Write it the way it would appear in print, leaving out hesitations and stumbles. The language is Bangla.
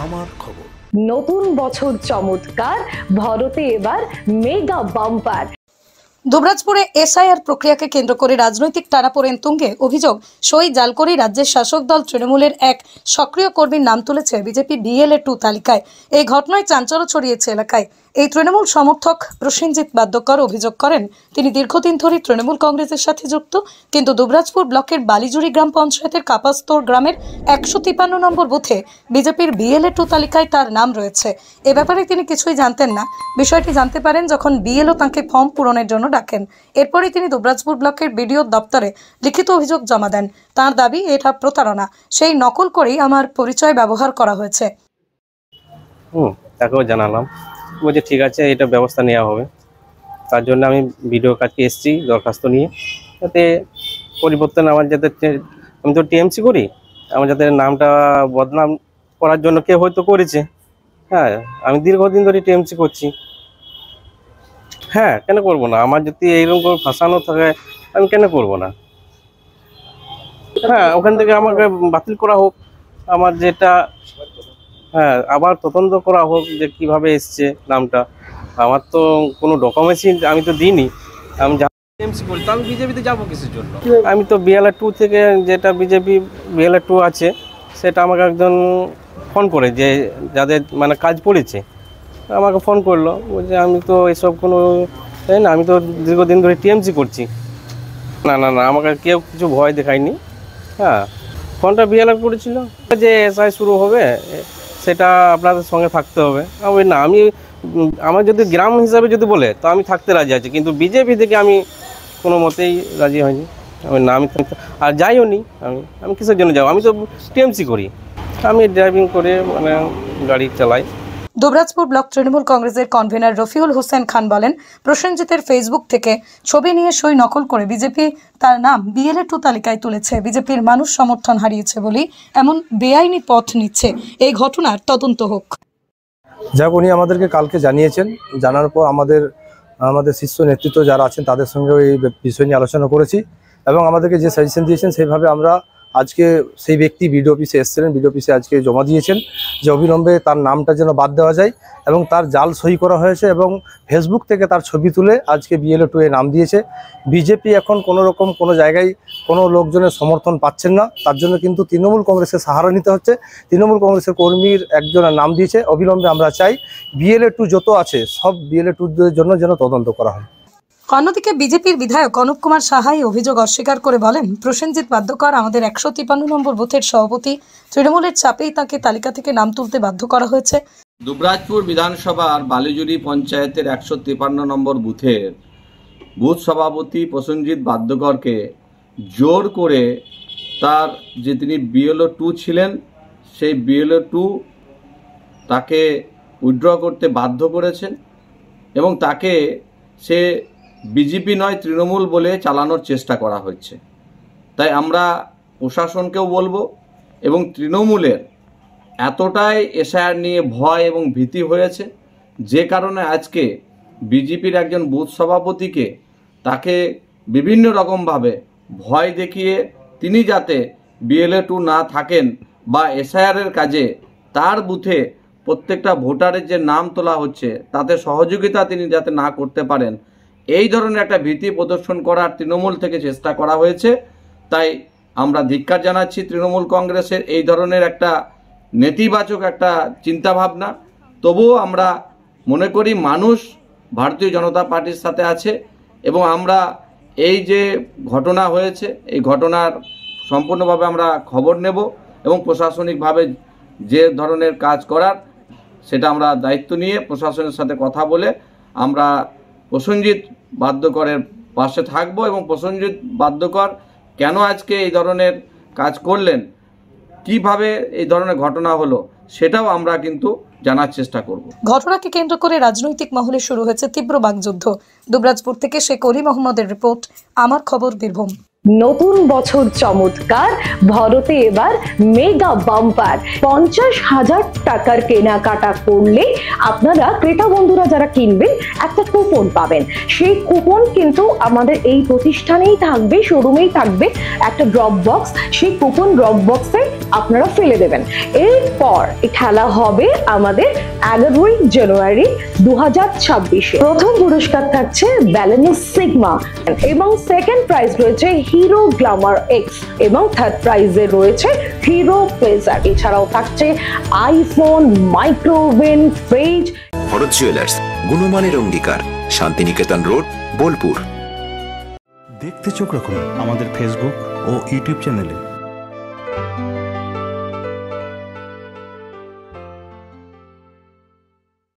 আমার খবর। নতুন বছর চমৎকার, ভরতে এবার মেগা বাম্পার। দুবরাজপুরে এসআইআর প্রক্রিয়াকে কেন্দ্র করে রাজনৈতিক টানাপোড়েন তুঙ্গে অভিযোগ সই জাল করে রাজ্যের শাসক দল তৃণমূলের এক সক্রিয় কর্মীর নাম তুলেছে বিজেপি BLA-2 তালিকায়। এই ঘটনায় চাঞ্চল্য ছড়িয়েছে এলাকায়। এই তৃণমূল সমর্থক প্রসেনজিৎ বাদ্যকর অভিযোগ করেন তিনি দীর্ঘদিন ধরে তৃণমূল কংগ্রেসের সাথে যুক্ত, কিন্তু দুবরাজপুর ব্লকের বালিজুড়ি গ্রাম পঞ্চায়েতের কাপাস্তর গ্রামের 153 নম্বর বুথে বিজেপির BLA-2 তালিকায় তার নাম রয়েছে। এ ব্যাপারে তিনি কিছুই জানতেন না। বিষয়টি জানতে পারেন যখন BLO তাঁকে ফর্ম পূরণের জন্য ডাকেন। এরপরই তিনি দুবরাজপুর ব্লকের BDO দপ্তরে লিখিত অভিযোগ জমা দেন। তার দাবি এটা প্রতারণা, সেই নকল করেই আমার পরিচয় ব্যবহার করা হয়েছে। তাকেও জানালাম, বলছে ঠিক আছে, এটা ব্যবস্থা নেওয়া হবে। তার জন্য আমি BDO কাছে এসেছি দরখাস্ত নিয়ে, যাতে পরিবর্তন আমার যাতে, আমি তো TMC করি, আমার যাতে নামটা বদনাম করার জন্য কেউ হয়তো করেছে। হ্যাঁ, আমি দীর্ঘদিন ধরে TMC করছি। হ্যাঁ, কেন করব না? আমার যদি এইরকম কোনো ফাঁসানো থাকে আমি কেন করব না? হ্যাঁ, ওখান থেকে আমাকে বাতিল করা হোক, আমার যেটা, হ্যাঁ, আবার তদন্ত করা হোক যে কিভাবে এসছে নামটা। আমার তো কোনো ডকুমেন্টসই আমি তো দিইনি। আমি TMC করি, তো আমি বিজেপিতে যাবো কিসের জন্য? আমি তো BLA-2 থেকে, যেটা বিজেপি BLA-2 আছে, সেটা আমাকে একজন ফোন করে, যে যাদের মানে কাজ পড়েছে আমাকে ফোন করলো, বলছে আমি তো এসব কোনো, তাই না, আমি তো দীর্ঘদিন ধরে TMC করছি। না না না, আমাকে কেউ কিছু ভয় দেখায়নি। হ্যাঁ, ফোনটা BLA করেছিল যে SI শুরু হবে, সেটা আপনাদের সঙ্গে থাকতে হবে। আমি না, আমি আমার যদি গ্রাম হিসাবে যদি বলে তো আমি থাকতে রাজি আছি, কিন্তু বিজেপি থেকে আমি কোনো মতেই রাজি হয়নি। আমি না, আমি আর যাইও নি। আমি কিসের জন্য যাবো? আমি তো TMC করি, আমি ড্রাইভিং করে মানে গাড়ি চালাই। দুবরাজপুর ব্লক তৃণমূল কংগ্রেসের কনভেনার রফিউল হোসেন খান বলেন, প্রসেনজিতের ফেসবুক থেকে ছবি নিয়ে সই নকল করে বিজেপি তার নাম BLA-2 তালিকায় তুলেছে। বিজেপির মানুষ সমর্থন হারিয়েছে বলেই এমন বেআইনি পথ নিচ্ছে। এই ঘটনার তদন্ত হোক। যাক, উনি আমাদেরকে কালকে জানিয়েছেন। জানার পর আমাদের শীর্ষ নেতৃত্ব যারা আছেন তাদের সঙ্গেও এই বিষয় নিয়ে আলোচনা করেছি, এবং আমাদেরকে যে সাজেশন দিয়েছেন সেইভাবে আমরা আজকে সেই ব্যক্তি BDO অফিসে এসেছিলেন, BDO অফিসে আজকে জমা দিয়েছেন যে অবিলম্বে তার নামটা যেন বাদ দেওয়া যায়, এবং তার জাল সই করা হয়েছে এবং ফেসবুক থেকে তার ছবি তুলে আজকে BLA-2 এ নাম দিয়েছে। বিজেপি এখন কোনো রকম কোনো জায়গায় কোনো লোকজনের সমর্থন পাচ্ছেন না, তার জন্য কিন্তু তৃণমূল কংগ্রেসের সাহারা নিতে হচ্ছে। তৃণমূল কংগ্রেসের কর্মীর একজনের নাম দিয়েছে। অবিলম্বে আমরা চাই BLA-2 যত আছে সব BLA-2 জন্য যেন তদন্ত করা হয়। অন্যদিকে বিজেপির বিধায়ক অনুপ কুমার সাহাই অভিযোগ অস্বীকার করে বলেন, প্রসেনজিৎ বাদ্যকর আমাদের 153 নম্বর বুথের সভাপতি, তৃণমূলের চাপেই তাকে তালিকা থেকে নাম তুলতে বাধ্য করা হয়েছে। দুবরাজপুর বিধানসভার বালিজুড়ি পঞ্চায়েতের 153 নম্বর বুথের বুথ সভাপতি প্রসেনজিৎ বাদ্যকরকে জোর করে তার যে তিনি BLA-2 ছিলেন, সেই BLA-2 তাকে উইথড্র করতে বাধ্য করেছেন, এবং তাকে সে বিজেপি নয় তৃণমূল বলে চালানোর চেষ্টা করা হচ্ছে। তাই আমরা প্রশাসনকেও বলবো, এবং তৃণমূলের এতটাই এসআইআর নিয়ে ভয় এবং ভীতি হয়েছে, যে কারণে আজকে বিজেপির একজন বুথ সভাপতিকে তাকে বিভিন্ন রকমভাবে ভয় দেখিয়ে তিনি যাতে BLA-2 না থাকেন বা এসআইআরের কাজে তার বুথে প্রত্যেকটা ভোটারের যে নাম তোলা হচ্ছে তাতে সহযোগিতা তিনি যাতে না করতে পারেন, এই ধরনের একটা ভীতি প্রদর্শন করার তৃণমূল থেকে চেষ্টা করা হয়েছে। তাই আমরা ধিক্কার জানাচ্ছি তৃণমূল কংগ্রেসের এই ধরনের একটা নেতিবাচক একটা চিন্তাভাবনা। তবুও আমরা মনে করি মানুষ ভারতীয় জনতা পার্টির সাথে আছে, এবং আমরা এই যে ঘটনা হয়েছে এই ঘটনার সম্পূর্ণভাবে আমরা খবর নেব, এবং প্রশাসনিকভাবে যে ধরনের কাজ করার সেটা আমরা দায়িত্ব নিয়ে প্রশাসনের সাথে কথা বলে আমরা প্রসেনজিৎ বাদ্যকরের পাশে থাকবো, এবং প্রসেনজিৎ বাদ্যকর কেন আজকে এই ধরনের কাজ করলেন, কিভাবে এই ধরনের ঘটনা হলো, সেটাও আমরা কিন্তু জানার চেষ্টা করব। ঘটনাকে কেন্দ্র করে রাজনৈতিক মহলে শুরু হয়েছে তীব্র বাকযুদ্ধ। দুবরাজপুর থেকে শেখ অলি মোহাম্মদের রিপোর্ট, আমার খবর বীরভূম। নতুন বছর চমৎকার, ভরতে এবার মেগা বাম্পার। 50,000 টাকার কেনাকাটা করলে আপনারা ক্রেতা বন্ধুরা যারা কিনবেন একটা কুপন পাবেন। সেই কুপন কিন্তু আমাদের এই প্রতিষ্ঠানেই থাকবে, শোরুমেই থাকবে একটা ড্রপ বক্স। সেই কুপন ড্রপ বক্সে আপনারা ফেলে দেবেন। এরপর এই খেলা হবে আমাদের 11ই জানুয়ারি 2026। প্রথম পুরস্কার থাকছে ব্যালেনো সিগমা এবং সেকেন্ড প্রাইজ রয়েছে হিরো গ্ল্যামার এক্স এবং থার্ড প্রাইজে রয়েছে হিরো প্লেজার। এছাড়াও থাকছে iPhone, microwave oven, fridge. Bharat jewellers, গুণমানের অঙ্গীকার, শান্তিনিকেতন রোড, বোলপুর। দেখতে চোখ রাখুন আমাদের ফেসবুক ও ইউটিউব চ্যানেলে।